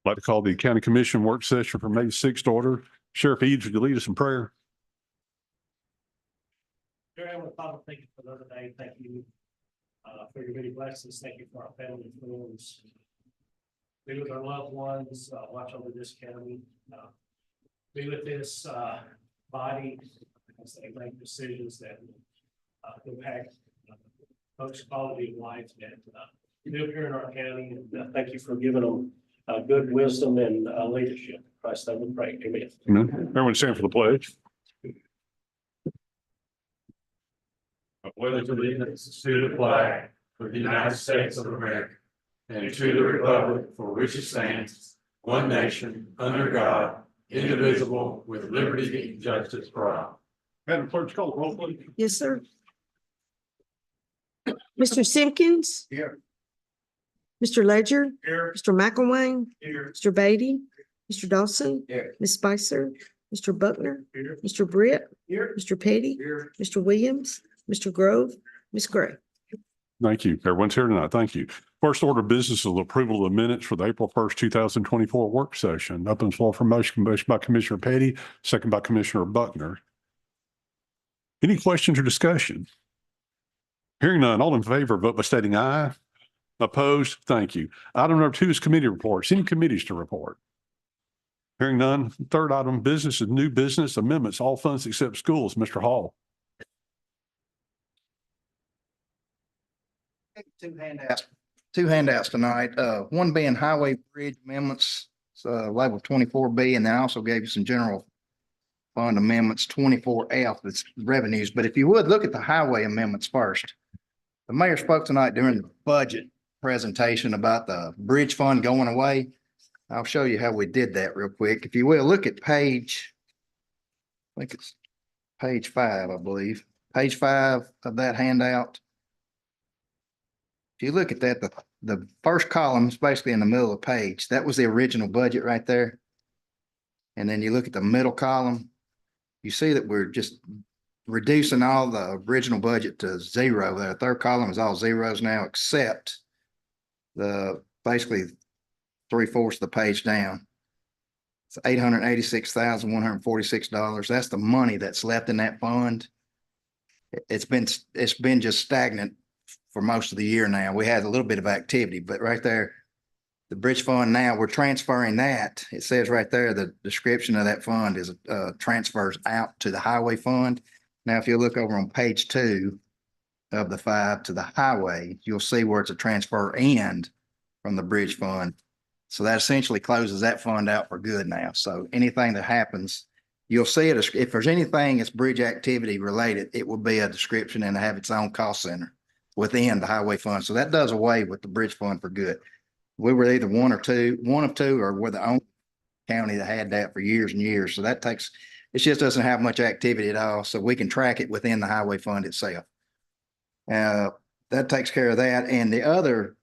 I'd like to call the County Commission work session for May 6th to order. Sheriff Eads, would you lead us in prayer? Dear Heavenly Father, thank you for another day. Thank you for your many blessings. Thank you for our family and friends. Be with our loved ones. Watch over this county. Be with this body as they make decisions that impact folks' quality of life that live here in our county. And thank you for giving them good wisdom and leadership. Christ, I would pray. Amen. Amen. Everyone stand for the pledge. I pledge allegiance to the flag of the United States of America and to the republic for which it stands, one nation, under God, indivisible, with liberty and justice for all. Madam Clerk, call the roll, please. Yes, sir. Mr. Simpkins? Here. Mr. Ledger? Here. Mr. McElwain? Here. Mr. Beatty? Mr. Dawson? Here. Ms. Spicer? Mr. Buckner? Here. Mr. Britt? Here. Mr. Petty? Here. Mr. Williams? Mr. Grove? Ms. Gray? Thank you. Everyone's here tonight. Thank you. First order of business is approval of the minutes for the April 1st, 2024 work session. Open the floor for motion by Commissioner Petty, second by Commissioner Buckner. Any questions or discussion? Hearing none, all in favor, vote by stating aye. Opposed? Thank you. Item number 2 is committee reports. Any committees to report? Hearing none. Third item of business is new business amendments, all funds except schools. Mr. Hall. Two handouts tonight, one being highway bridge amendments, level 24B, and then I also gave you some general fund amendments, 24F, that's revenues. But if you would look at the highway amendments first. The mayor spoke tonight during the budget presentation about the bridge fund going away. I'll show you how we did that real quick. If you will, look at page, I think it's page 5, I believe, page 5 of that handout. If you look at that, the first column is basically in the middle of the page. That was the original budget right there. And then you look at the middle column, you see that we're just reducing all the original budget to zero. The third column is all zeros now, except the basically 3/4 of the page down. It's $886,146. That's the money that's left in that fund. It's been just stagnant for most of the year now. We had a little bit of activity, but right there, the bridge fund now, we're transferring that. It says right there, the description of that fund is transfers out to the highway fund. Now, if you look over on page 2 of the 5 to the highway, you'll see where it's a transfer and from the bridge fund. So that essentially closes that fund out for good now. So anything that happens, you'll see it. If there's anything that's bridge activity related, it will be a description and have its own cost center within the highway fund. So that does away with the bridge fund for good. We were either one of two, or we're the only county that had that for years and years. So that takes, it just doesn't have much activity at all. So we can track it within the highway fund itself. That takes care of that. And the other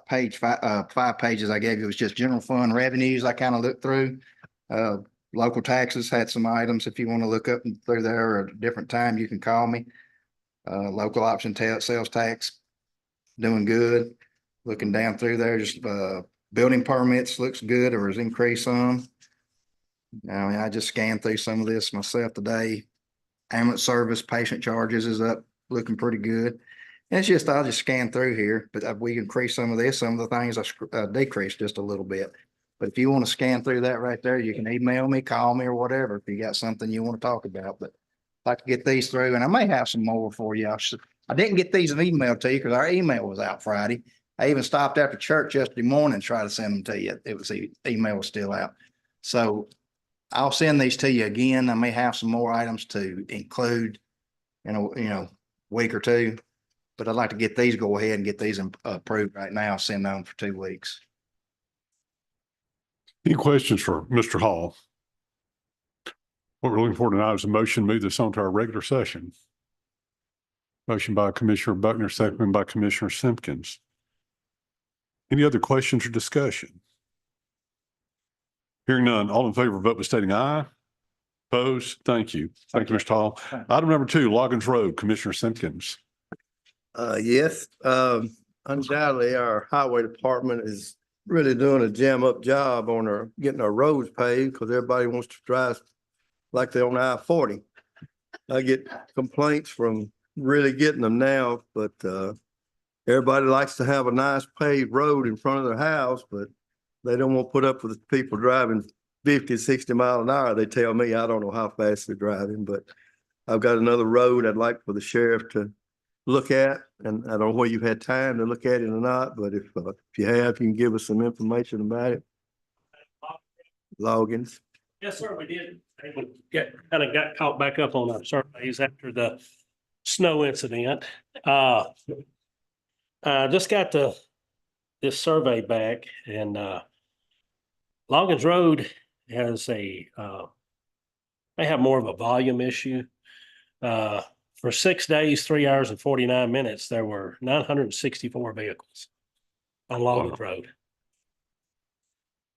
page 5 pages I gave you was just general fund revenues. I kind of looked through. Local taxes had some items. If you want to look up through there or at a different time, you can call me. Local option sales tax, doing good. Looking down through there, just building permits looks good or has increased some. I mean, I just scanned through some of this myself today. Ambulance service patient charges is up, looking pretty good. And it's just, I'll just scan through here, but we increased some of this, some of the things I decreased just a little bit. But if you want to scan through that right there, you can email me, call me or whatever, if you got something you want to talk about. But I'd like to get these through, and I may have some more for you. I didn't get these in email to you because our email was out Friday. I even stopped after church yesterday morning to try to send them to you. It was the email was still out. So I'll send these to you again. I may have some more items to include in a week or two, but I'd like to get these, go ahead and get these approved right now. I'll send them for 2 weeks. Any questions for Mr. Hall? What we're looking for tonight is a motion to move this on to our regular session. Motion by Commissioner Buckner, second by Commissioner Simpkins. Any other questions or discussion? Hearing none, all in favor, vote by stating aye. Opposed? Thank you. Thank you, Mr. Hall. Item number 2, Loggins Road, Commissioner Yes, undoubtedly our highway department is really doing a jam up job on our, getting our roads paved, because everybody wants to drive like they're on I-40. I get complaints from really getting them now, but, everybody likes to have a nice paved road in front of their house, but they don't want to put up with people driving 50, 60 miles an hour. They tell me, I don't know how fast they're driving, but I've got another road I'd like for the sheriff to look at, and I don't know whether you've had time to look at it or not, but if you have, you can give us some information about it. Logins. Yes, sir, we did. Kind of got caught back up on our surveys after the snow incident. Just got this survey back, and Loggins Road has they have more of a volume issue. For 6 days, 3 hours and 49 minutes, there were 964 vehicles on Loggins Road.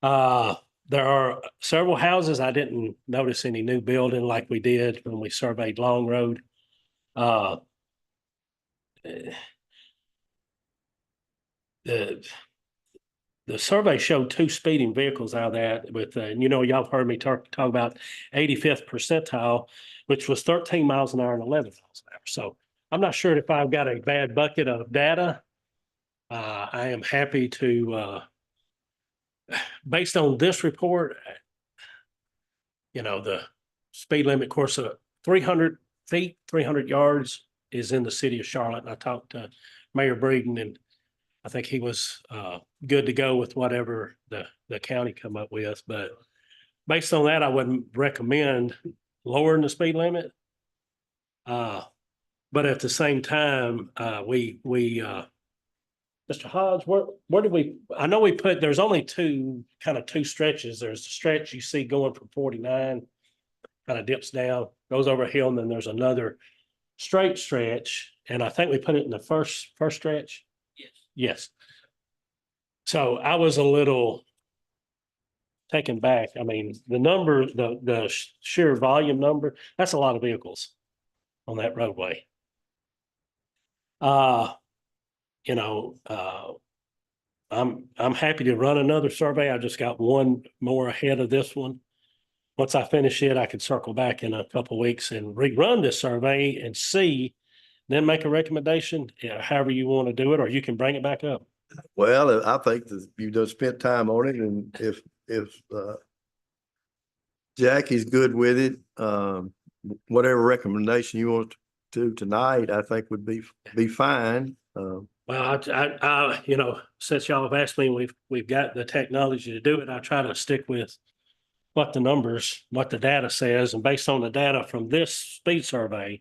There are several houses. I didn't notice any new building like we did when we surveyed Long Road. The survey showed 2 speeding vehicles out of that with, y'all have heard me talk about 85th percentile, which was 13 miles an hour and 11 miles an hour. So I'm not sure if I've got a bad bucket of data. I am happy to, based on this report, the speed limit course of 300 feet, 300 yards is in the city of Charlotte. And I talked to Mayor Breeden, and I think he was good to go with whatever the county come up with. But based on that, I wouldn't recommend lowering the speed limit. But at the same time, Mr. Hodge, where did we, I know we put, there's only two stretches. There's the stretch you see going from 49, kind of dips down, goes over a hill, and then there's another straight stretch. And I think we put it in the first stretch. Yes. So I was a little taken back. I mean, the number, the sheer volume number, that's a lot of vehicles on that roadway. I'm happy to run another survey. I just got one more ahead of this one. Once I finish it, I can circle back in a couple of weeks and rerun this survey and see, then make a recommendation, however you want to do it, or you can bring it back up. Well, I think that you just spent time on it, and if Jackie's good with it, whatever recommendation you want to do tonight, I think would be fine. Well, I since y'all have asked me, we've got the technology to do it. I try to stick with what the data says, and based on the data from this speed survey,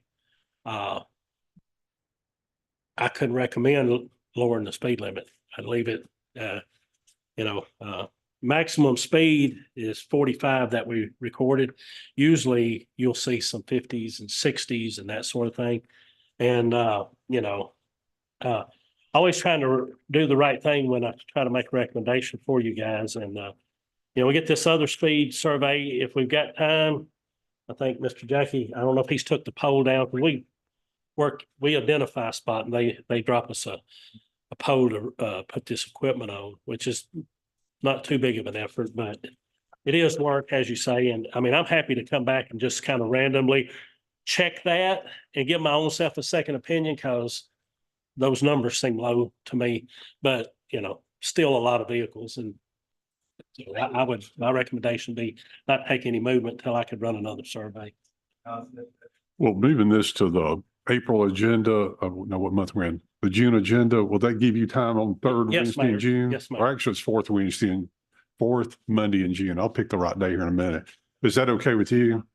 I couldn't recommend lowering the speed limit. I'd leave it, maximum speed is 45 that we recorded. Usually you'll see some 50s and 60s and that sort of thing. And, always trying to do the right thing when I try to make a recommendation for you guys. And, we get this other speed survey. If we've got time, I think Mr. Jackie, I don't know if he's took the pole down, but we identify a spot, and they drop us a pole to put this equipment on, which is not too big of an effort, but it is work, as you say. And I mean, I'm happy to come back and just kind of randomly check that and give my own self a second opinion, because those numbers seem low to me, but still a lot of vehicles. And so my recommendation be not take any movement until I could run another survey. Well, moving this to the April agenda, no, what month we're in, the June agenda, will that give you time on third Yes, Wednesday Mayor. in June? Yes, Mayor. Or actually, it's fourth Wednesday and fourth Monday in June. I'll pick the right day here in a minute. Is that okay with you?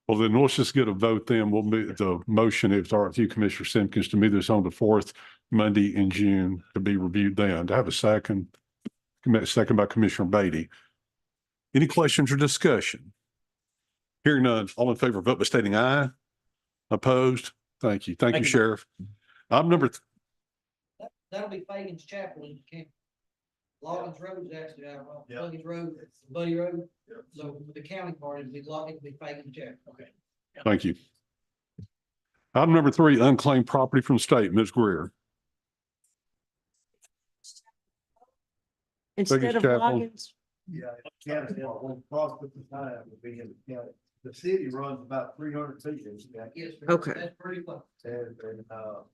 Well, then let's just get a vote then. We'll move the motion, if it's all right with you, Commissioner Simpkins, to move this on the fourth Monday in June to be reviewed then. To have a second by Commissioner Beatty. Any questions or discussion? Hearing none, all in favor, vote by stating aye. Opposed? Thank you. Thank you, Sheriff. Item number That'll be Fagan's Chapel in Camp. Loggins Road is actually out wrong. Loggins Road, Buddy Road. So the county part it'd be Fagan's Chapel. Okay. Thank you. Item number 3, unclaimed property from the state. Ms. Greer. instead of Chaplain. Loggins. Yeah, county, one prospect of time would be in the county. The city runs about 300 feet in the county. Yes, sir. Okay. That's pretty close. And,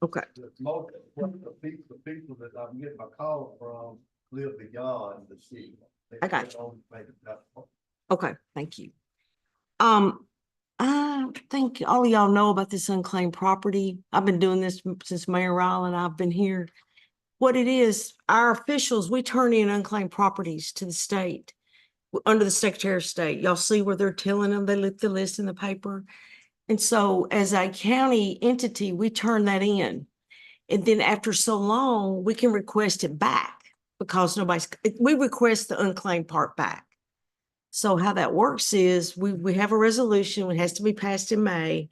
Okay, the most, the people that I'm getting my call from live beyond the city. I got you. okay, thank you. I think all of y'all know about this unclaimed property. I've been doing this since Mayor Ryland, I've been here. What it is, our officials, we turn in unclaimed properties to the state under the Secretary of State. Y'all see where they're telling them, they look the list in the paper. And so as a county entity, we turn that in. And then after so long, we can request it back because we request the unclaimed part back. So how that works is we have a resolution, it has to be passed in May,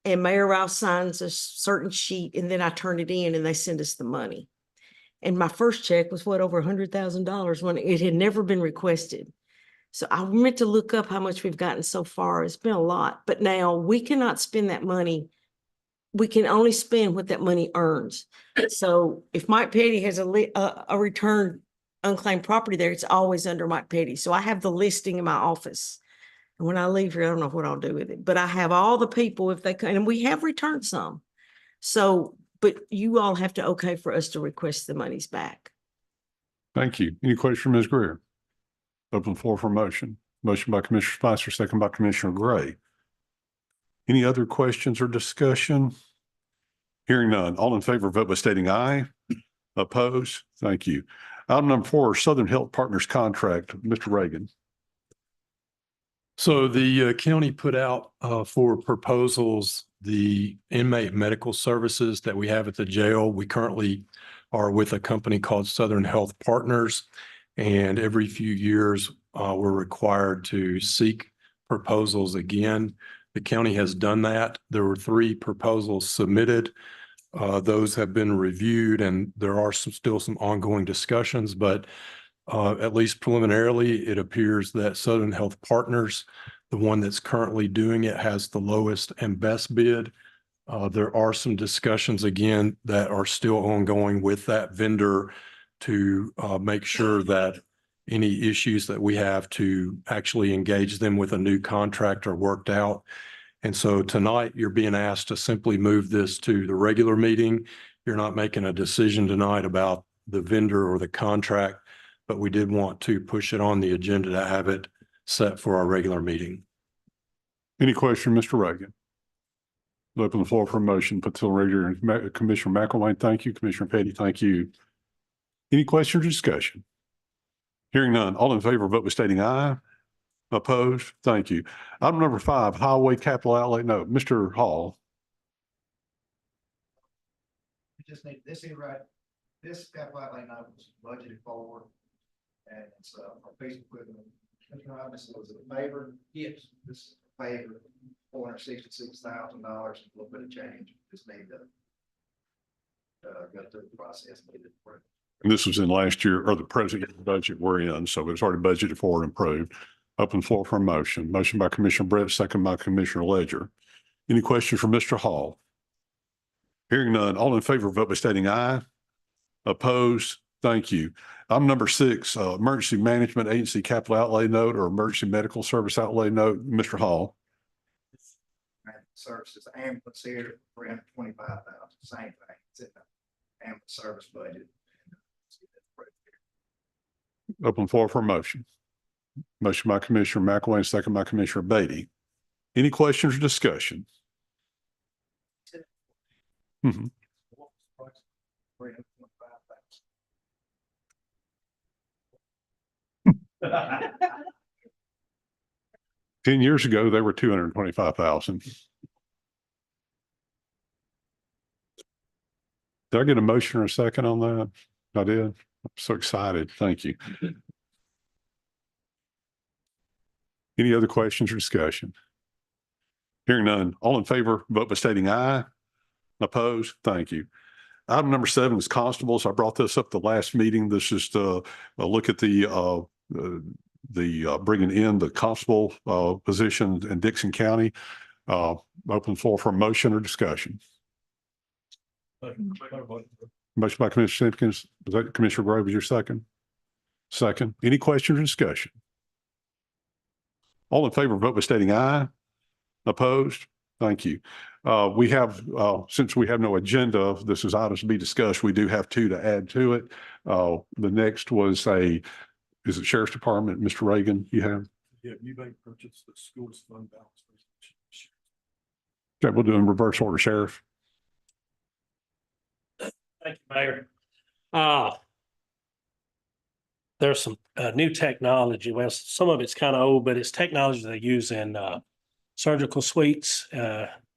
and Mayor Ralph signs a certain sheet, and then I turn it in and they send us the money. And my first check was over $100,000 when it had never been requested. So I meant to look up how much we've gotten so far. It's been a lot, but now we cannot spend that money. We can only spend what that money earns. So if Mike Petty has a return unclaimed property there, it's always under Mike Petty. So I have the listing in my office. And when I leave here, I don't know what I'll do with it, but I have all the people if they can, and we have returned some. So, but you all have to okay for us to request the monies back. Thank you. Any questions from Ms. Greer? Open the floor for motion. Motion by Commissioner Spicer, second by Commissioner Gray. Any other questions or discussion? Hearing none. All in favor, vote by stating aye. Opposed? Thank you. Item number 4, Southern Health Partners contract. Mr. Reagan. So the county put out for proposals, the inmate medical services that we have at the jail. We currently are with a company called Southern Health Partners. And every few years, we're required to seek proposals again. The county has done that. There were 3 proposals submitted. Those have been reviewed and there are still some ongoing discussions, but at least preliminarily, it appears that Southern Health Partners, the one that's currently doing it, has the lowest and best bid. There are some discussions again that are still ongoing with that vendor to make sure that any issues that we have to actually engage them with a new contract are worked out. And so tonight you're being asked to simply move this to the regular meeting. You're not making a decision tonight about the vendor or the contract, but we did want to push it on the agenda to have it set for our regular meeting. Any question, Mr. Reagan? Open the floor for a motion. Put to the regular. Commissioner McElwain, thank you. Commissioner Petty, thank you. Any questions or discussion? Hearing none. All in favor, vote by stating aye. Opposed? Thank you. Item number 5, Highway Capital Outlay Note. Mr. Hall. We just need, this capital outlay note was budgeted for. And it's a piece of equipment. Mr. Robinson, was it a favor? Yes. This is a favor, $466,000, a little bit of change. Just need to go through the process. And this was in last year or the present year budget we're in. So it's already budgeted for and approved. Open floor for a motion. Motion by Commissioner Brett, second by Commissioner Ledger. Any questions for Mr. Hall? Hearing none. All in favor, vote by stating aye. Opposed? Thank you. Item number 6, Emergency Management Agency Capital Outlay Note or Emergency Medical Service Outlay Note. Mr. Hall. Services, ambulance here, $325,000, same thing. It's in the ambulance service budget. Open floor for a motion. Motion by Commissioner McElwain, second by Commissioner Beatty. Any questions or discussion? Mhm. 10 years ago, they were 225,000. Did I get a motion or a second on that? I did. I'm so excited. Thank you. Any other questions or discussion? Hearing none. All in favor, vote by stating aye. Opposed? Thank you. Item number 7 is constables. I brought this up the last meeting. This is to look at the bringing in the constable position in Dickson County. Open floor for a motion or discussion. Motion by Commissioner Simpkins. Was that Commissioner Gray was your second? Second. Any questions or discussion? All in favor, vote by stating aye. Opposed? Thank you. We have, since we have no agenda, this is items to be discussed. We do have two to add to it. The next was is it Sheriff's Department, Mr. Reagan, you have? Yeah, you may purchase the school's fund balance. Okay, we'll do in reverse order, Sheriff. Thank you, Mayor. There's some new technology. Well, some of it's kind of old, but it's technology they use in surgical suites.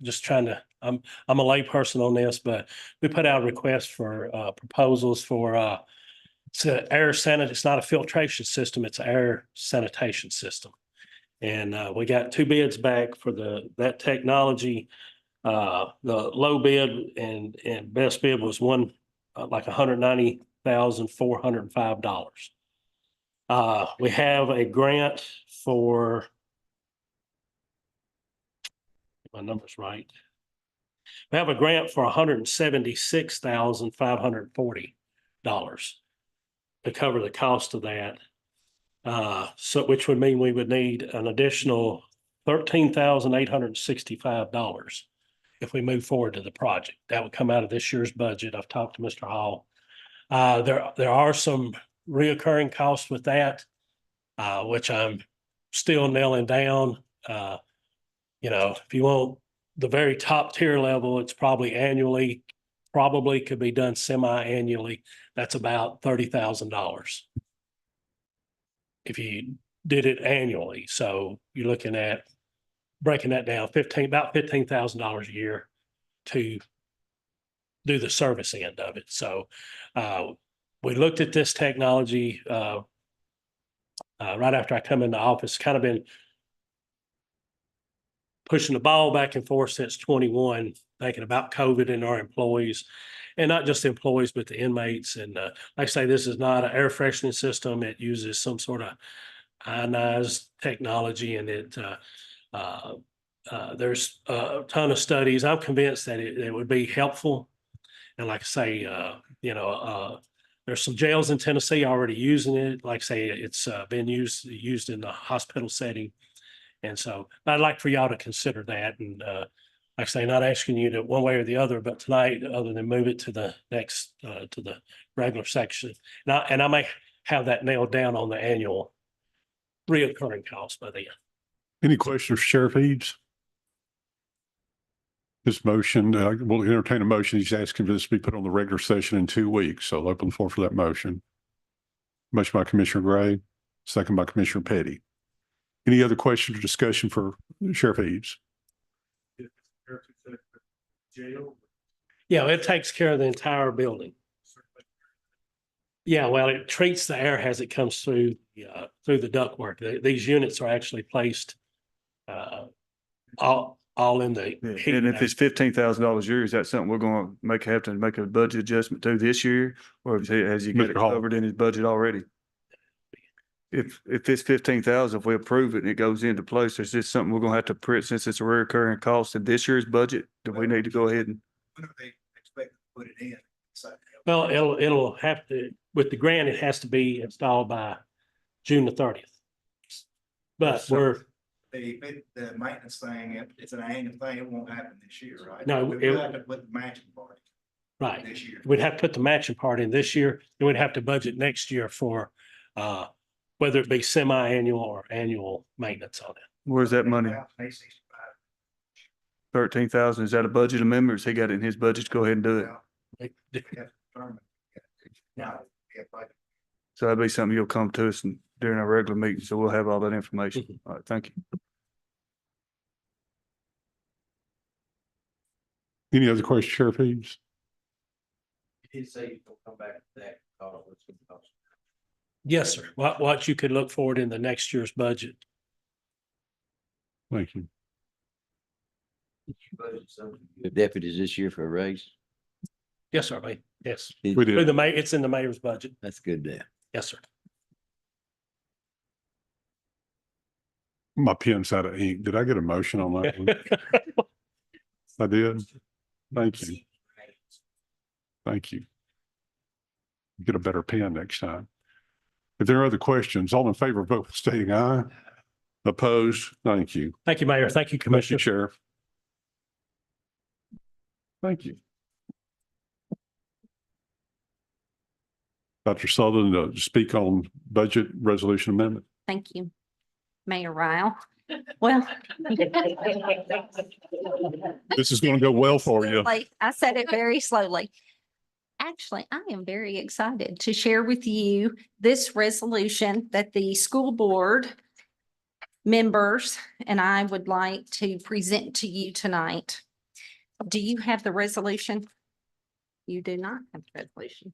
Just trying to, I'm a layperson on this, but we put out requests for proposals for it's an it's not a filtration system, it's an air sanitation system. And we got two bids back for that technology. The low bid and best bid was one like $190,405. We have a grant for, my number's right. We have a grant for $176,540 to cover the cost of that. So which would mean we would need an additional $13,865 if we move forward to the project. That would come out of this year's budget. I've talked to Mr. Hall. There are some reoccurring costs with that, which I'm still nailing down. If you want the very top tier level, it's probably annually, probably could be done semi-annually. That's about $30,000 if you did it annually. So you're looking at breaking that down, about $15,000 a year to do the service end of it. So we looked at this technology right after I come into office, kind of been pushing the ball back and forth since 21, thinking about COVID and our employees, and not just the employees, but the inmates. And like I say, this is not an air freshening system. It uses some sort of ionized technology, and there's a ton of studies. I'm convinced that it would be helpful. And like I say, there's some jails in Tennessee already using it. Like I say, it's been used in the hospital setting. And so I'd like for y'all to consider that. And like I say, not asking you to one way or the other, but tonight, other than move it to the next, to the regular section. And I may have that nailed down on the annual reoccurring cost by then. Any questions for Sheriff Eads? This motion, we'll entertain a motion. He's asking for this to be put on the regular session in 2 weeks. So I'll open the floor for that motion. Motion by Commissioner Gray, second by Commissioner Petty. Any other questions or discussion for Sheriff Eads? Jail. Yeah, it takes care of the entire building. Yeah, well, it treats the air as it comes through the ductwork. These units are actually placed all in the heat. And if it's $15,000 a year, is that something we're going to have to make a budget adjustment to this year? Or has he got it Mr. Hall. covered in his budget already? If it's 15,000, if we approve it and it goes into place, is this something we're going to have to print since it's a recurring cost in this year's budget? Do we need to go ahead and? When are they expect to put it in? Well, it'll have to, with the grant, it has to be installed by June the 30th. But The maintenance thing, it's an annual thing, it won't happen this year, right? No, We'll have to put the matching part right, this year. we'd have to put the matching part in this year, and we'd have to budget next year for whether it be semi-annual or annual maintenance on it. Where's that money? 13,000, is that a budget amendment? Or has he got it in his budget to go ahead and do it? So that'd be something you'll come to us during our regular meeting. So we'll have all that information. Mhm. All right, thank you. Any other questions, Sheriff Eads? He did say he'll come back to that. What's going to cost. Yes, sir. What you could look forward in the next year's budget. Thank you. The deputies this year for a raise. Yes, sir. Yes. We Through did. the May, it's in the mayor's budget. That's good there. Yes, sir. My pen's out of ink. Did I get a motion on that one? I did. Thank you. Thank you. Get a better pen next time. If there are other questions, all in favor, vote by stating aye. Opposed? Thank you. Thank you, Mayor. Thank you, Thank you, Commissioner. Sheriff. Thank you. Dr. Sutherland, to speak on budget resolution amendment. Thank you, Mayor Ryle. Well. This is going to go well for you. Like, I said it very slowly. Actually, I am very excited to share with you this resolution that the school board members and I would like to present to you tonight. Do you have the resolution? You do not have the resolution.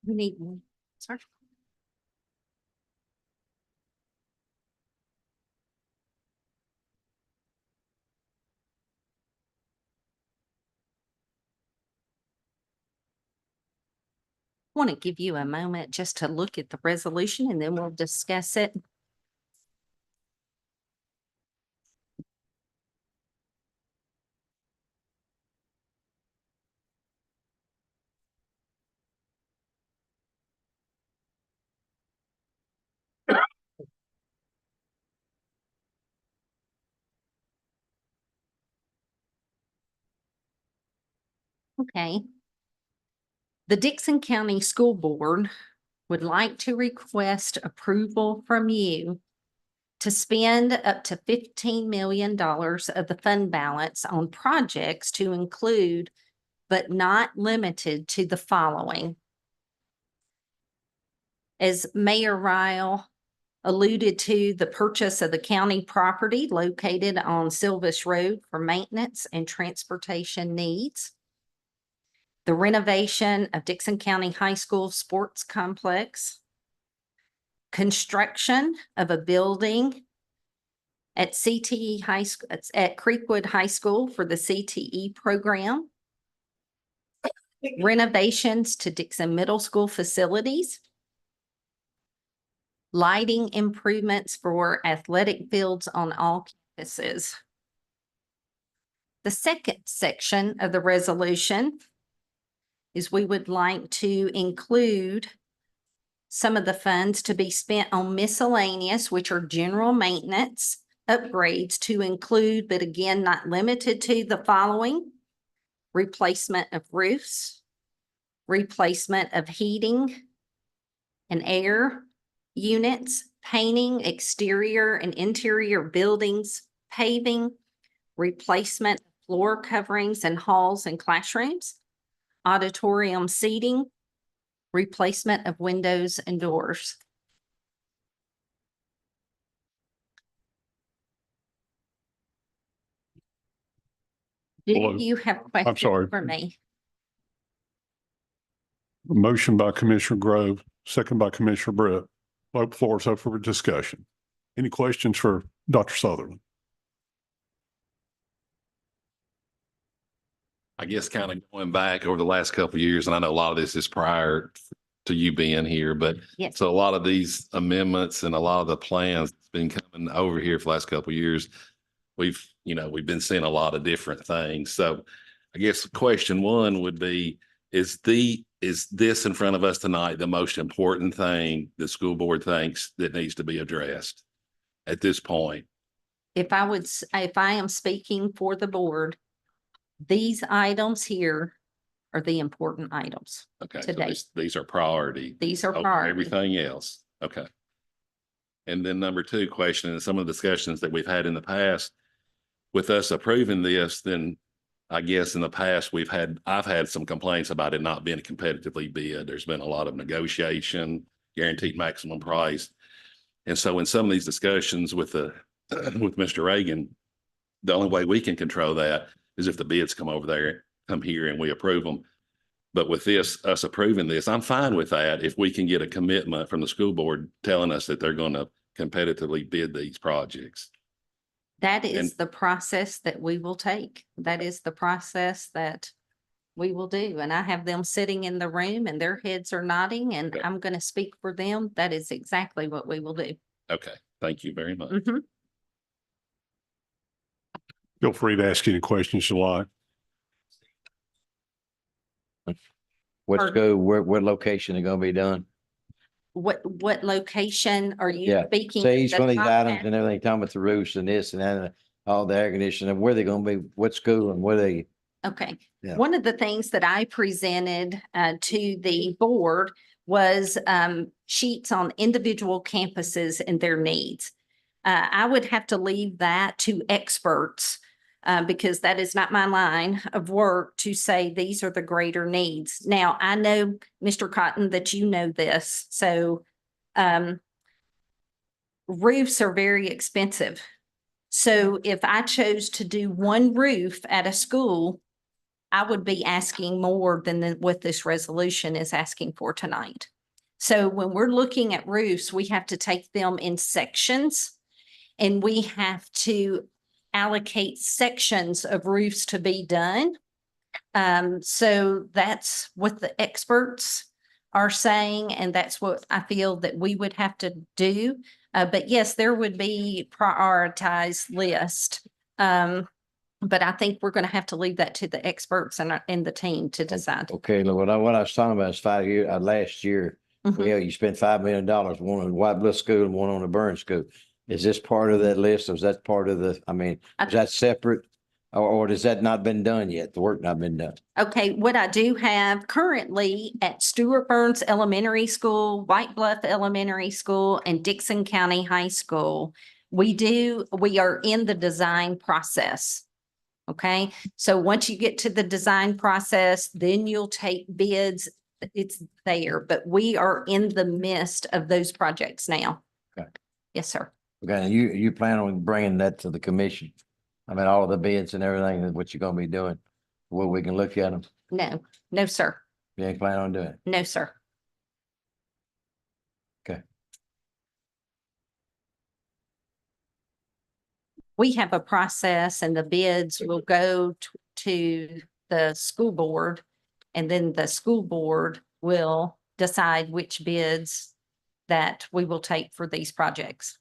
We need one. Sorry. Want to give you a moment just to look at the resolution and then we'll discuss it. Okay. The Dickson County School Board would like to request approval from you to spend up to $15 million of the fund balance on projects to include, but not limited to, the following. As Mayor Ryle alluded to, the purchase of the county property located on Silvis Road for maintenance and transportation needs. The renovation of Dickson County High School Sports Complex. Construction of a building at CTE High School, at Creekwood High School for the CTE program. Renovations to Dickson Middle School facilities. Lighting improvements for athletic fields on all campuses. The second section of the resolution is we would like to include some of the funds to be spent on miscellaneous, which are general maintenance upgrades, to include, but again, not limited to, the following: replacement of roofs, replacement of heating and air units, painting exterior and interior buildings, paving, replacement of floor coverings in halls and classrooms, auditorium seating, replacement of windows and doors. Hello. Do you have sorry. questions for me? Motion by Commissioner Grove, second by Commissioner Brett. Vote floor is open for discussion. Any questions for Dr. Sutherland? I guess kind of going back over the last couple of years, and I know a lot of this is prior to you being here, but Yes. so a lot of these amendments and a lot of the plans that's been coming over here for the last couple of years, we've been seeing a lot of different things. So I guess question one would be, is this in front of us tonight the most important thing the school board thinks that needs to be addressed at this point? If I am speaking for the board, these items here are the important items. Okay, so Today. these are priority. These are over priority. Everything else. Okay. And then number two question, and some of the discussions that we've had in the past, with us approving this, then I guess in the past, I've had some complaints about it not being competitively bid. There's been a lot of negotiation, guaranteed maximum price. And so in some of these discussions with with Mr. Reagan, the only way we can control that is if the bids come here and we approve them. But with us approving this, I'm fine with that if we can get a commitment from the school board telling us that they're going to competitively bid these projects. That is And- the process that we will take. That is the process that we will do. And I have them sitting in the room and their heads are nodding and Okay. I'm going to speak for them. That is exactly what we will do. Okay, thank you very much. Mhm. Feel free to ask any questions you like. What Or- school, what location are gonna be done? What location are you Yeah, speaking? say of each the one of these top items half? and everything, talking about the roofs and this and that, and all the air conditioning, and where they gonna be, what school and where they, Okay. Yeah. One of the things that I presented to the board was sheets on individual campuses and their needs. I would have to leave that to experts because that is not my line of work to say these are the greater needs. Now, I know, Mr. Cotton, that you know this, so roofs are very expensive. So if I chose to do one roof at a school, I would be asking more than what this resolution is asking for tonight. So when we're looking at roofs, we have to take them in sections and we have to allocate sections of roofs to be done. So that's what the experts are saying, and that's what I feel that we would have to do. But yes, there would be prioritized list. But I think we're going to have to leave that to the experts and the team to decide. okay, look, what I was talking about is 5 years, last year, Mhm. you spent $5 million, one on the White Bluff School and one on the Burn School. Is this part of that list, or is that part of the, I mean, is that separate? Or has that not been done yet? The work not been done? Okay, what I do have currently at Stewart Burns Elementary School, White Bluff Elementary School, and Dickson County High School, we are in the design process. Okay, so once you get to the design process, then you'll take bids. It's there, but we are in the midst of those projects now. Okay. Yes, sir. Okay, and you plan on bringing that to the commission? I mean, all of the bids and everything, and what you're gonna be doing, where we can look at them? No, sir. You ain't planning on doing it? No, sir. Okay. We have a process and the bids will go to the school board. And then the school board will decide which bids that we will take for these projects.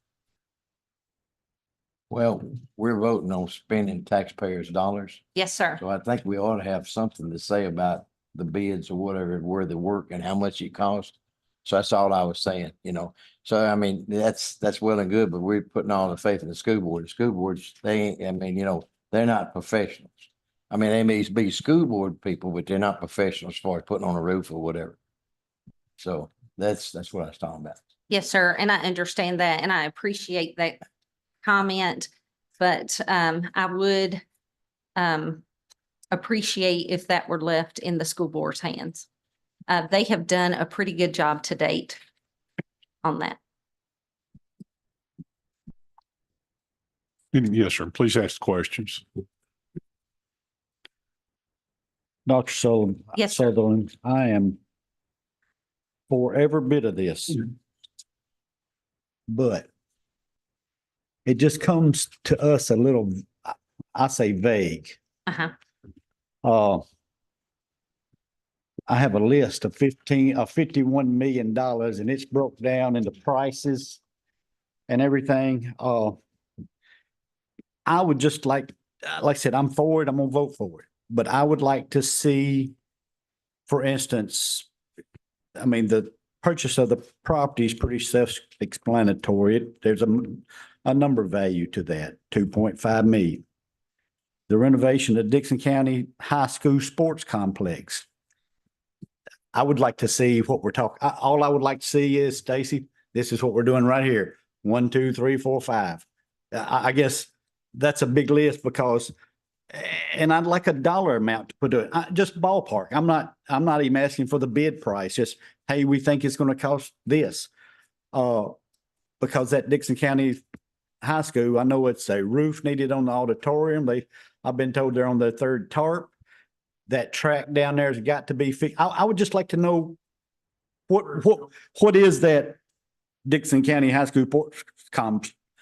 Well, we're voting on spending taxpayers' dollars. Yes, sir. So I think we ought to have something to say about the bids or whatever, where the work and how much it costs. So that's all I was saying, you know. So I mean, that's well and good, but we're putting all the faith in the school board. The school boards, they ain't, I mean, you know, they're not professionals. I mean, they may be school board people, but they're not professionals as far as putting on a roof or whatever. So that's what I was talking about. Yes, sir. And I understand that and I appreciate that comment, but I would appreciate if that were left in the school board's hands. They have done a pretty good job to date on that. Yes, sir. Please ask questions. Dr. Sullivan. Yes, sir. Sutherland, I am for every bit of this. But it just comes to us a little, I say vague. Uh-huh. I have a list of $51 million and it's broke down into prices and everything. I would just like I said, I'm for it. I'm gonna vote for it. But I would like to see, for instance, I mean, the purchase of the property is pretty self-explanatory. There's a number value to that, 2.5 million. The renovation of Dickson County High School Sports Complex. I would like to see what we're talking. All I would like to see is, Stacy, this is what we're doing right here. 1, 2, 3, 4, 5. I guess that's a big list because And I'd like a dollar amount to put it, just ballpark. I'm not even asking for the bid price, just, hey, we think it's gonna cost this. Because at Dickson County High School, I know it's a roof needed on the auditorium. I've been told they're on their third tarp. That track down there has got to be fixed. I would just like to know what is that Dickson County High School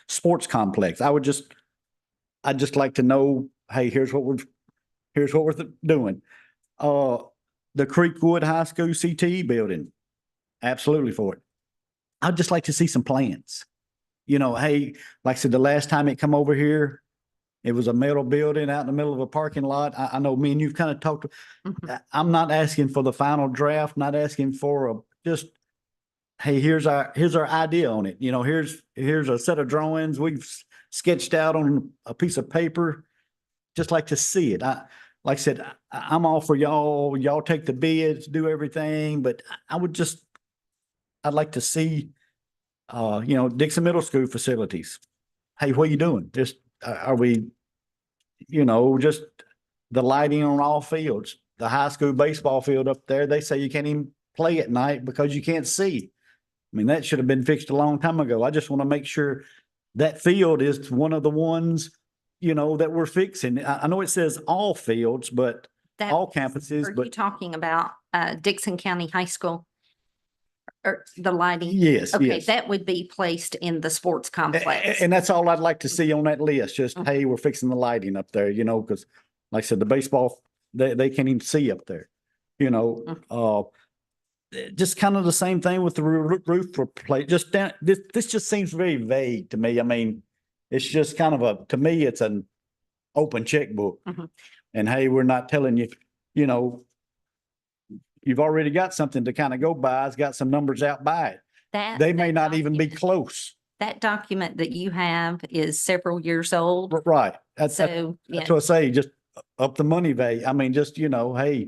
sports complex? I'd just like to know, hey, here's what we're doing. The Creekwood High School CTE building, absolutely for it. I'd just like to see some plans. You know, hey, like I said, the last time it come over here, it was a metal building out in the middle of a parking lot. I know me and you've kind of talked. I'm not asking for the final draft, not asking for just, hey, here's our idea on it. You know, here's a set of drawings we've sketched out on a piece of paper. Just like to see it. Like I said, I'm all for y'all take the bids, do everything, but I'd like to see, Dickson Middle School facilities. Hey, what are you doing? Just, are we, just the lighting on all fields, the high school baseball field up there, they say you can't even play at night because you can't see. I mean, that should have been fixed a long time ago. I just want to make sure that field is one of the ones, that we're fixing. I know it says all fields, but all campuses, Are you but talking about Dickson County High School? Or the lighting? yes, Okay, yes. that would be placed in the sports complex. And that's all I'd like to see on that list. Just, hey, we're fixing the lighting up there, because like I said, the baseball, they can't even see up there, just kind of the same thing with the roof replace. Just down, this just seems very vague to me. I mean, it's just kind of to me, it's an open checkbook. Mhm. And hey, we're not telling you, you've already got something to kind of go by. It's got some numbers out by it. They may not even be close. That document that you have is several years old. Right. That's So, what yeah, I say, just up the money value. I mean, just, hey,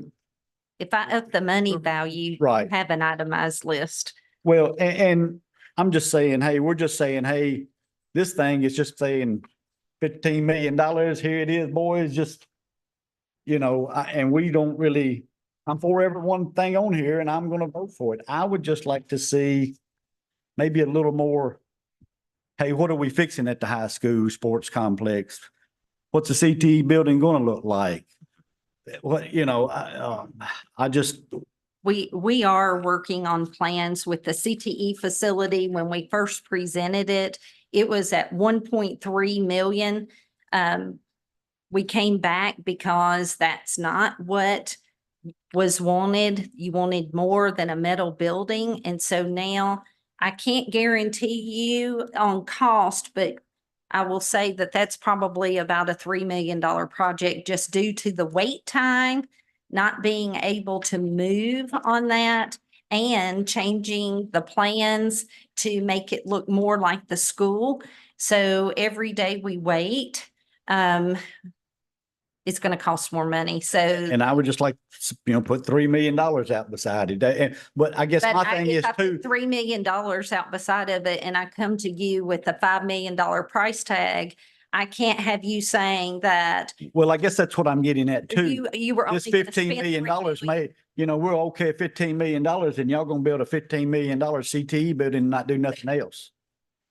if I up the money value, you Right. have an itemized list. well, and I'm just saying, hey, we're just saying, hey, this thing is just saying $15 million. Here it is, boys, just, and we don't really, I'm for every one thing on here and I'm going to vote for it. I would just like to see maybe a little more. Hey, what are we fixing at the high school sports complex? What's the CTE building going to look like? What, I just, We are working on plans with the CTE facility. When we first presented it, it was at 1.3 million. We came back because that's not what was wanted. You wanted more than a metal building. And so now I can't guarantee you on cost, but I will say that that's probably about a $3 million project just due to the wait time, not being able to move on that and changing the plans to make it look more like the school. So every day we wait, it's going to cost more money. So, and I would just like, put $3 million out beside it. But I guess but my thing if is I too. put $3 million out beside of it and I come to you with a $5 million price tag, I can't have you saying that Well, I guess that's what I'm getting at too. you were only This gonna $15 spend million $3 million. may, we're okay at $15 million and y'all gonna build a $15 million CTE building and not do nothing else.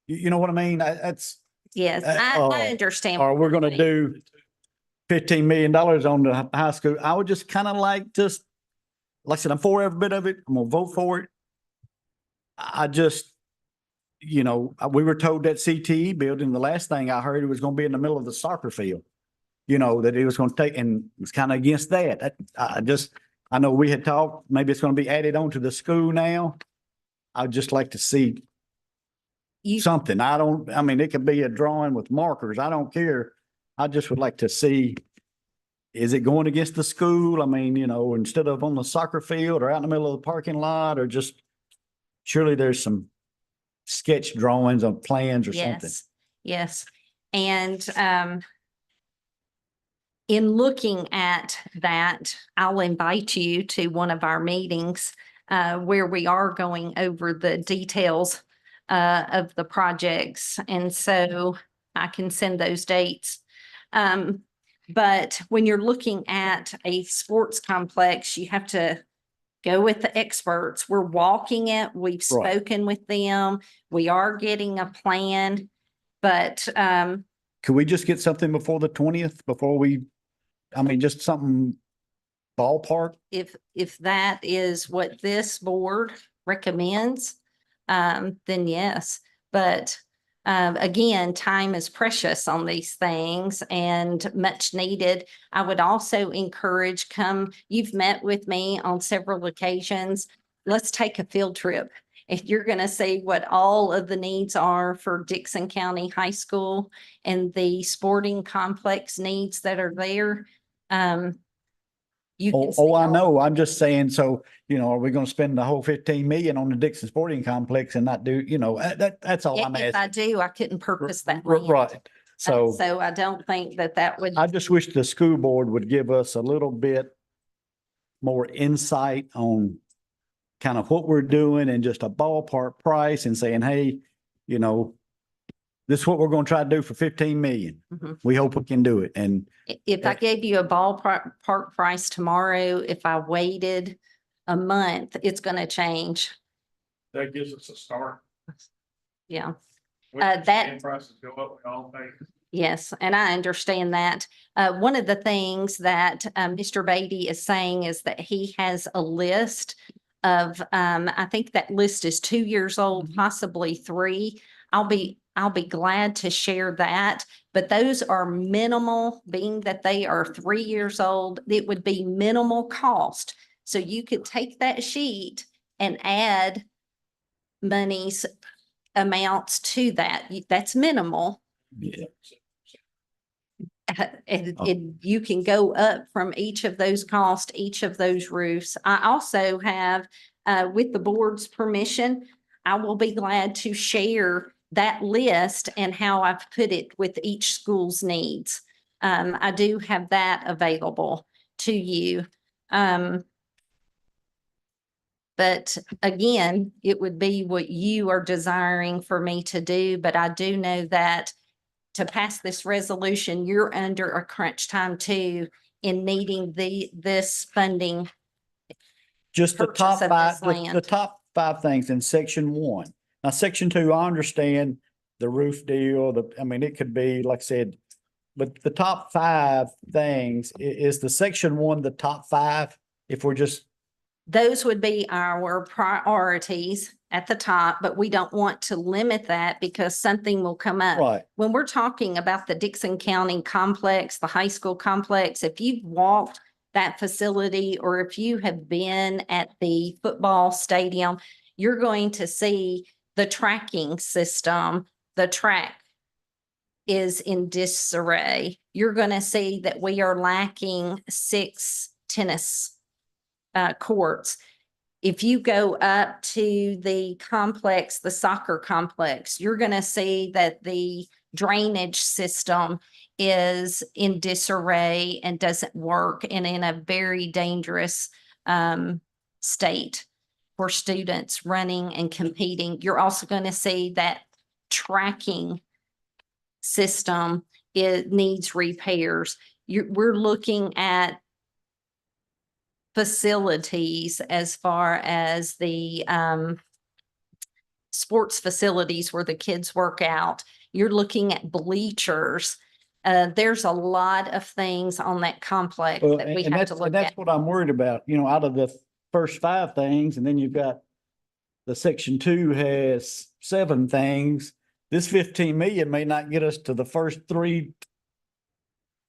You know what I mean? That's. Yes, I understand. Or what we're you're gonna saying. do $15 million on the high school. I would just kind of like I said, I'm for every bit of it. I'm gonna vote for it. I just, we were told that CTE building, the last thing I heard, it was gonna be in the middle of the soccer field. That it was gonna take, and it's kind of against that. I know we had talked, maybe it's gonna be added on to the school now. I'd just like to see something. I mean, it could be a drawing with markers. I don't care. I just would like to see, is it going against the school? I mean, instead of on the soccer field or out in the middle of the parking lot, or just, surely there's some sketch drawings on plans or something. Yes. And in looking at that, I'll invite you to one of our meetings where we are going over the details of the projects. And so I can send those dates. But when you're looking at a sports complex, you have to go with the experts. We're walking it. We've Right. spoken with them. We are getting a plan. But Could we just get something before the 20th, just something ballpark? if that is what this board recommends, then yes. But again, time is precious on these things and much needed. I would also encourage you've met with me on several occasions. Let's take a field trip. If you're going to see what all of the needs are for Dickson County High School and the sporting complex needs that are there, you can see I all- know. I'm just saying, so, are we gonna spend the whole 15 million on the Dixon Sporting Complex and not do, that's all I'm If I asking. do, I couldn't purpose that. land. Right. So So I don't think that would. I just wish the school board would give us a little bit more insight on kind of what we're doing and just a ballpark price and saying, hey, this is what we're gonna try to do for 15 million. Mhm. We hope we can do it. And If I gave you a ballpark price tomorrow, if I waited a month, it's gonna change. That gives us a start. Yeah, When that- sand prices go up, we all pay. yes, and I understand that. One of the things that Mr. Beatty is saying is that he has a list of, I think that list is 2 years old, possibly 3. I'll be glad to share that, but those are minimal, being that they are 3 years old, it would be minimal cost. So you could take that sheet and add monies amounts to that. That's minimal. yeah, And you can go up from each of those costs, each of those roofs. I also have, with the board's permission, I will be glad to share that list and how I've put it with each school's needs. I do have that available to you. But again, it would be what you are desiring for me to do, but I do know that to pass this resolution, you're under a crunch time too in needing this funding. just the Purchase top of five, this the land. top 5 things in section 1. Now, section 2, I understand the roof deal, it could be, like I said, but the top 5 things, is the section 1, the top 5? If we're just, Those would be our priorities at the top, but we don't want to limit that because something will come up. right, When we're talking about the Dickson County complex, the high school complex, if you've walked that facility or if you have been at the football stadium, you're going to see the tracking system, the track is in disarray. You're going to see that we are lacking 6 tennis courts. If you go up to the complex, the soccer complex, you're going to see that the drainage system is in disarray and doesn't work and in a very dangerous state for students running and competing. You're also going to see that tracking system, it needs repairs. We're looking at facilities as far as the sports facilities where the kids work out. You're looking at bleachers. There's a lot of things on that complex well, that we and have to look that's at. what I'm worried about, out of the first 5 things, and then you've got the section 2 has 7 things. This 15 million may not get us to the first 3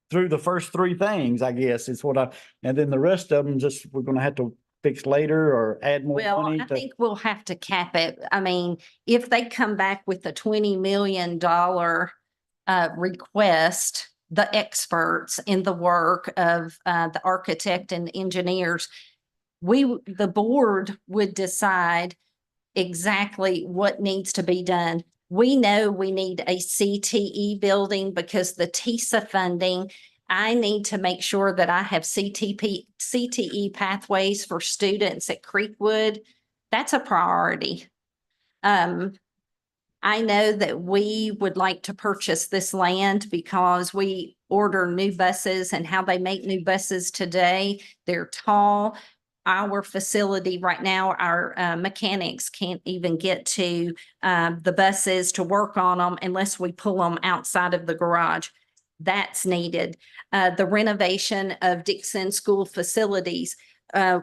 through the first 3 things, I guess, is what and then the rest of them just, we're gonna have to fix later or add more Well, money I to. think we'll have to cap it. I mean, if they come back with a $20 million request, the experts in the work of the architect and engineers, the board would decide exactly what needs to be done. We know we need a CTE building because the TISA funding, I need to make sure that I have CTE pathways for students at Creekwood. That's a priority. I know that we would like to purchase this land because we order new buses and how they make new buses today. They're tall. Our facility right now, our mechanics can't even get to the buses to work on them unless we pull them outside of the garage. That's needed. The renovation of Dickson school facilities.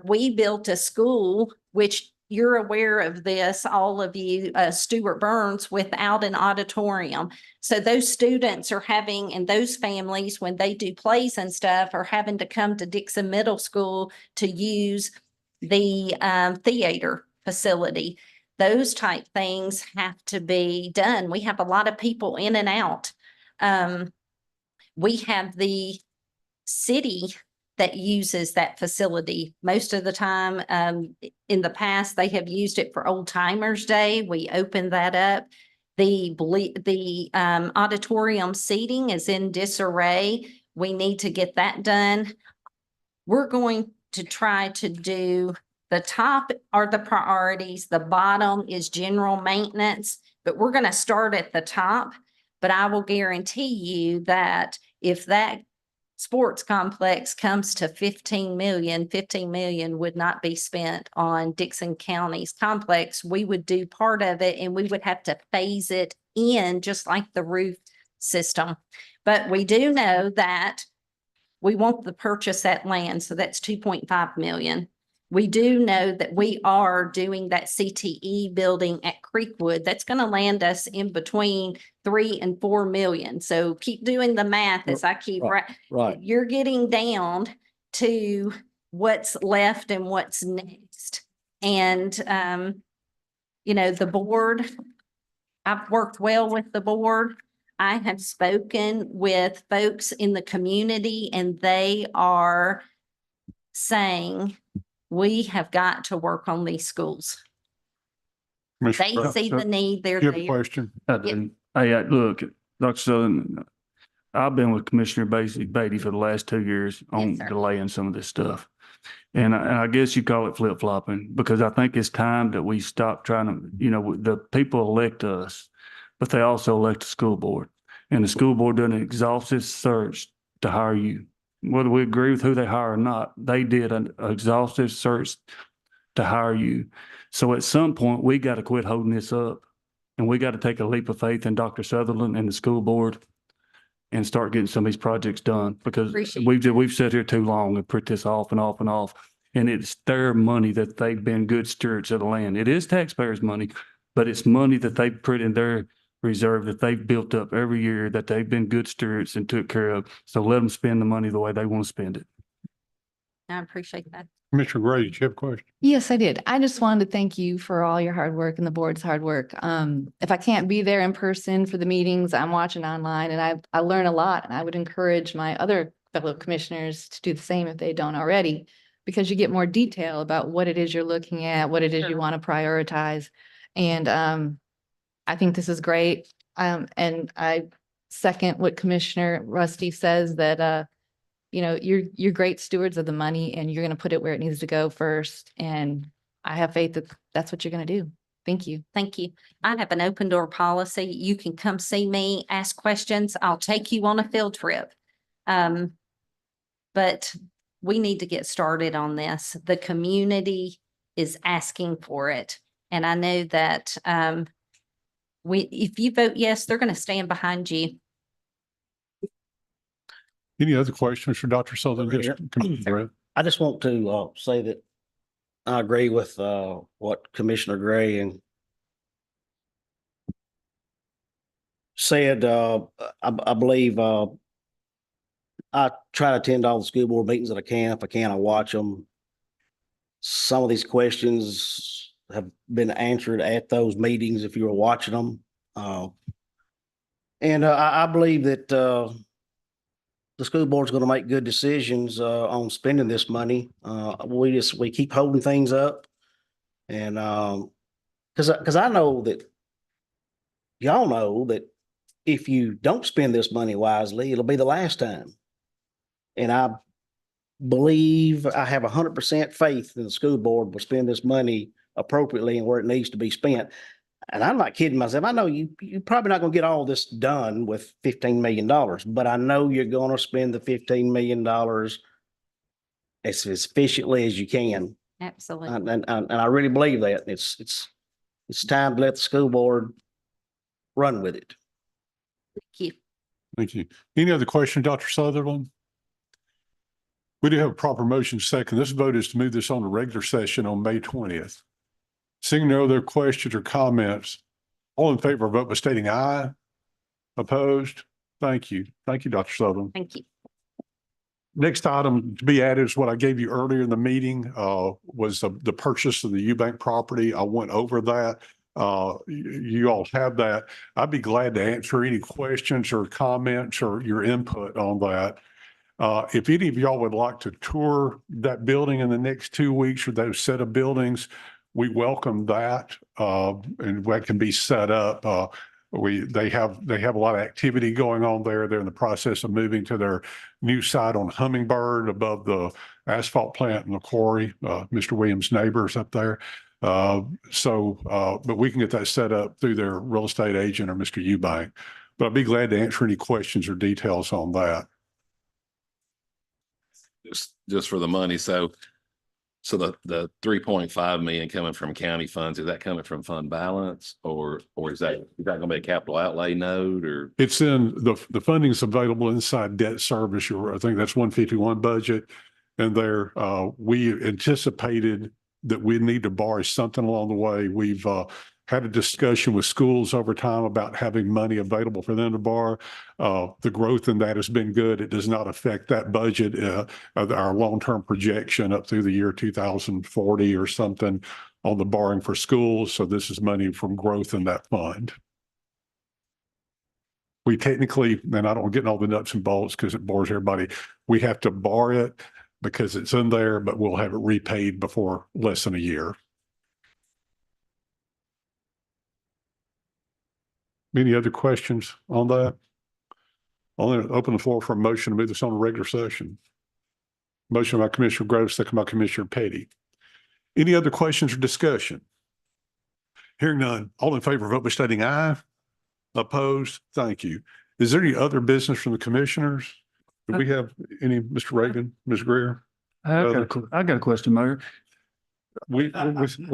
We built a school, which you're aware of this, all of you, Stuart Burns, without an auditorium. So those students are having, and those families, when they do plays and stuff, are having to come to Dickson Middle School to use the theater facility. Those type things have to be done. We have a lot of people in and out. We have the city that uses that facility. Most of the time, in the past, they have used it for Old Timers Day. We opened that up. The auditorium seating is in disarray. We need to get that done. We're going to try to do, the top are the priorities. The bottom is general maintenance, but we're going to start at the top. But I will guarantee you that if that sports complex comes to 15 million would not be spent on Dickson County's complex. We would do part of it and we would have to phase it in just like the roof system. But we do know that we want to purchase that land. So that's 2.5 million. We do know that we are doing that CTE building at Creekwood. That's going to land us in between 3 and 4 million. So keep doing the math as I keep Right. You're getting down to what's left and what's next. And, the board, I've worked well with the board. I have spoken with folks in the community and they are saying, we have got to work on these schools. They see the need, they're You have a there. question? I do. Hey, look, Dr. Southern, I've been with Commissioner Beatty for the last 2 years on sir. delaying some of this stuff. And I guess you call it flip flopping because I think it's time that we stop trying to, the people elect us, but they also elect the school board. And the school board done an exhaustive search to hire you. Whether we agree with who they hire or not, they did an exhaustive search to hire you. So at some point, we got to quit holding this up and we got to take a leap of faith in Dr. Sutherland and the school board and start getting some of these projects done because Appreciate we've sat here too long and put this off and off and off. And it's their money that they've been good stewards of the land. It is taxpayers' money, but it's money that they put in their reserve that they've built up every year that they've been good stewards and took care of. So let them spend the money the way they want to spend it. I appreciate that. Commissioner Gray, did you have a question? Yes, I did. I just wanted to thank you for all your hard work and the board's hard work. If I can't be there in person for the meetings, I'm watching online and I learn a lot, and I would encourage my other fellow commissioners to do the same if they don't already, because you get more detail about what it is you're looking at, what it is you want to prioritize. And I think this is great. And I second what Commissioner Rusty says that you're great stewards of the money and you're going to put it where it needs to go first. And I have faith that that's what you're going to do. Thank you. Thank you. I have an open door policy. You can come see me, ask questions. I'll take you on a field trip. But we need to get started on this. The community is asking for it. And I know that if you vote yes, they're going to stand behind you. Any other questions for Dr. Southern? Commissioner Gray? I just want to say that I agree with what Commissioner Gray and said. I believe I try to attend all the school board meetings that I can. If I can, I watch them. Some of these questions have been answered at those meetings if you were watching them. And I believe that the school board's going to make good decisions on spending this money. We keep holding things up, and because I know that y'all know that if you don't spend this money wisely, it'll be the last time. And I believe I have 100% faith in the school board will spend this money appropriately and where it needs to be spent. And I'm not kidding myself. I know you're probably not gonna get all this done with $15 million, but I know you're gonna spend the $15 million as efficiently as you can. Absolutely. And I really believe that. It's time to let the school board run with it. Thank you. Thank you. Any other questions, Dr. Sutherland? We do have a proper motion second. This vote is to move this on to regular session on May 20th. Seeing no other questions or comments, all in favor, vote by stating aye. Opposed? Thank you. Thank you, Dr. Sutherland. Thank you. Next item to be added is what I gave you earlier in the meeting, was the purchase of the Eubank property. I went over that. You all have that. I'd be glad to answer any questions or comments or your input on that. If any of y'all would like to tour that building in the next 2 weeks or those set of buildings, we welcome that, and that can be set up. They have a lot of activity going on there. They're in the process of moving to their new site on Hummingbird above the asphalt plant and the quarry, Mr. Williams' neighbors up there. But we can get that set up through their real estate agent or Mr. Eubank. But I'd be glad to answer any questions or details on that. Just for the money. So the 3.5 million coming from county funds, is that coming from fund balance or is that gonna be a capital outlay note or? It's in the funding is available inside debt service. I think that's 151 budget. And there, we anticipated that we need to borrow something along the way. We've had a discussion with schools over time about having money available for them to borrow. The growth in that has been good. It does not affect that budget, our long-term projection up through the year 2040 or something on the borrowing for schools. So this is money from growth in that fund. We technically, and I don't get all the nuts and bolts because it bores everybody, we have to borrow it because it's in there, but we'll have it repaid before less than a year. Any other questions on that? I'll open the floor for a motion to move this on to regular session. Motion by Commissioner Groves, second by Commissioner Petty. Any other questions or discussion? Hearing none, all in favor, vote by stating aye. Opposed? Thank you. Is there any other business from the commissioners? Do we have any, Mr. Reagan, Ms. Greer? I got a question, Mayor. We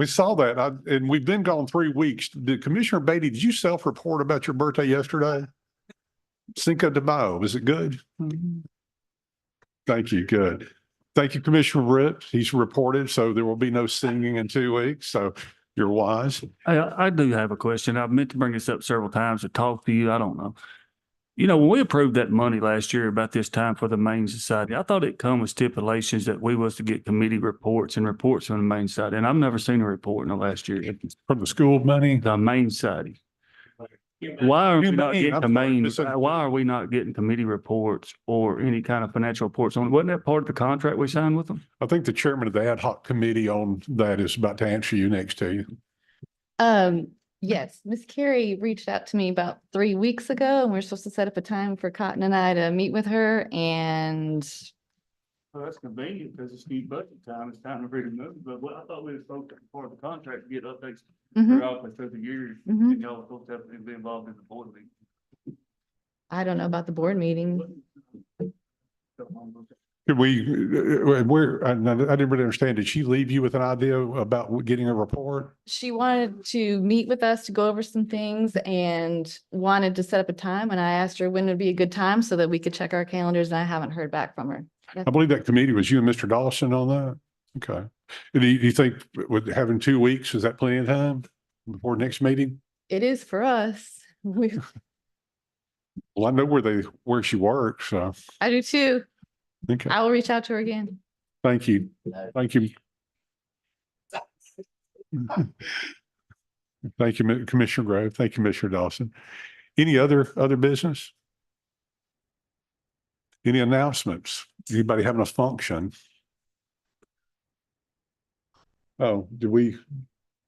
saw that, and we've been gone 3 weeks. Did Commissioner Beatty, did you self-report about your birthday yesterday? Cinco de Mayo, was it good? Thank you, good. Thank you, Commissioner Ripp. He's reported, so there will be no singing in 2 weeks, so you're wise. I do have a question. I've meant to bring this up several times to talk to you. I don't know. You know, when we approved that money last year about this time for the Maine Society, I thought it come with stipulations that we was to get committee reports and reports from the Maine Society. And I've never seen a report in the last year. From the school money? The Maine Society. Why are we not getting I'm sorry, why are we not getting committee reports or any kind of financial reports on? Wasn't that part of the contract we signed with them? I think the chairman of the ad hoc committee on that is about to answer you next to you. Yes, Miss Carey reached out to me about 3 weeks ago and we're supposed to set up a time for Cotton and I to meet with her and Well, that's convenient because it's new budget time. It's time to really move. But I thought we were supposed to, part of the contract, to get updates throughout the years. Mhm. And y'all were supposed to have to be involved in the board meeting. I don't know about the board meeting. Could we, I didn't really understand. Did she leave you with an idea about getting a report? She wanted to meet with us to go over some things and wanted to set up a time. And I asked her when would be a good time so that we could check our calendars. And I haven't heard back from her. I believe that committee was you and Mr. Dawson on that. Okay. Do you think with having 2 weeks, is that plenty of time before next meeting? It is for us. Well, I know where she works, so. I do too. Okay. I will reach out to her again. Thank you. Thank you. Thank you, Commissioner Grove. Thank you, Commissioner Dawson. Any other business? Any announcements? Anybody having a function? Oh, did we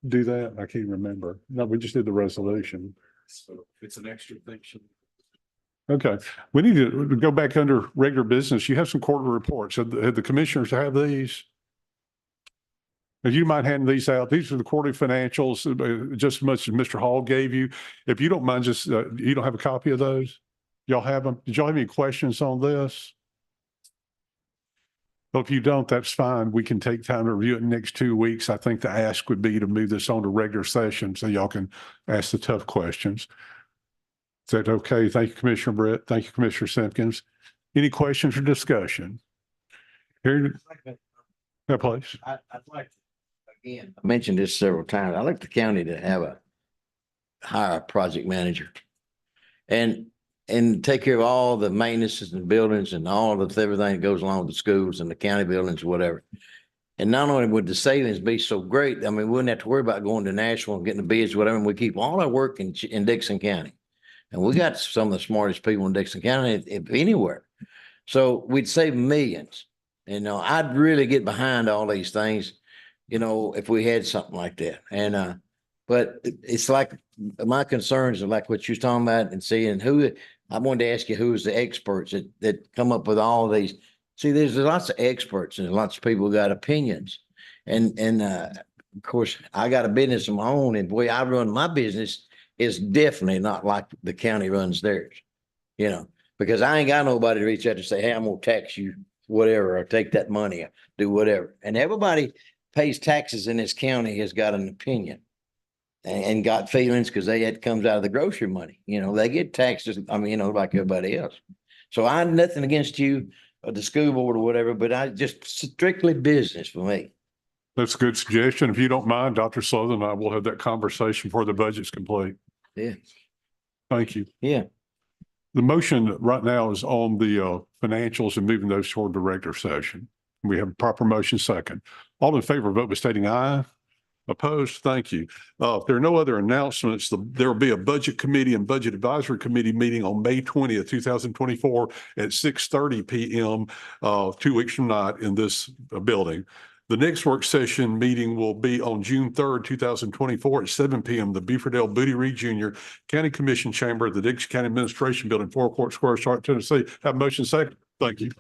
do that? I can't remember. No, we just did the resolution. So it's an extra thing. Okay, we need to go back under regular business. You have some quarterly reports. Have the commissioners have these? If you mind handing these out, these are the quarterly financials, just as much as Mr. Hall gave you. If you don't mind, just, you don't have a copy of those? Y'all have them? Did y'all have any questions on this? Well, if you don't, that's fine. We can take time to review it in the next 2 weeks. I think the ask would be to move this on to regular session so y'all can ask the tough questions. Is that okay? Thank you, Commissioner Brett. Thank you, Commissioner Simpkins. Any questions or discussion? Here, yeah, please. I'd like, again, I mentioned this several times. I'd like the county to hire a project manager. And take care of all the maintenances and buildings and all of everything that goes along with the schools and the county buildings, whatever. And not only would the savings be so great, I mean, we wouldn't have to worry about going to Nashville and getting the bids, whatever, and we keep all our work in Dickson County. And we got some of the smartest people in Dickson County, if anywhere. So we'd save millions. I'd really get behind all these things, if we had something like that. And, but it's like, my concerns are like what you're talking about and seeing I wanted to ask you who's the experts that come up with all of these. See, there's lots of experts and lots of people who got opinions. And of course, I got a business of my own, and the way I run my business is definitely not like the county runs theirs, because I ain't got nobody to reach out to say, hey, I'm gonna tax you whatever, or take that money, or do whatever. And everybody pays taxes in this county has got an opinion and got feelings because it comes out of the grocery money. They get taxed, like everybody else. So I had nothing against you or the school board or whatever, but I just strictly business for me. That's a good suggestion. If you don't mind, Dr. Sutherland and I will have that conversation before the budget's complete. Yeah. Thank you. Yeah. The motion right now is on the financials and moving those toward the regular session. We have a proper motion second. All in favor, vote by stating aye. Opposed? Thank you. If there are no other announcements, there will be a Budget Committee and Budget Advisory Committee meeting on May 20th, 2024 at 6:30 p.m. 2 weeks from now in this building. The next work session meeting will be on June 3rd, 2024 at 7 p.m. The Beefordale Booty Reed Jr. County Commission Chamber of the Dickson County Administration Building, 4 Court Square, Charlotte, Tennessee. Have a motion second. Thank you.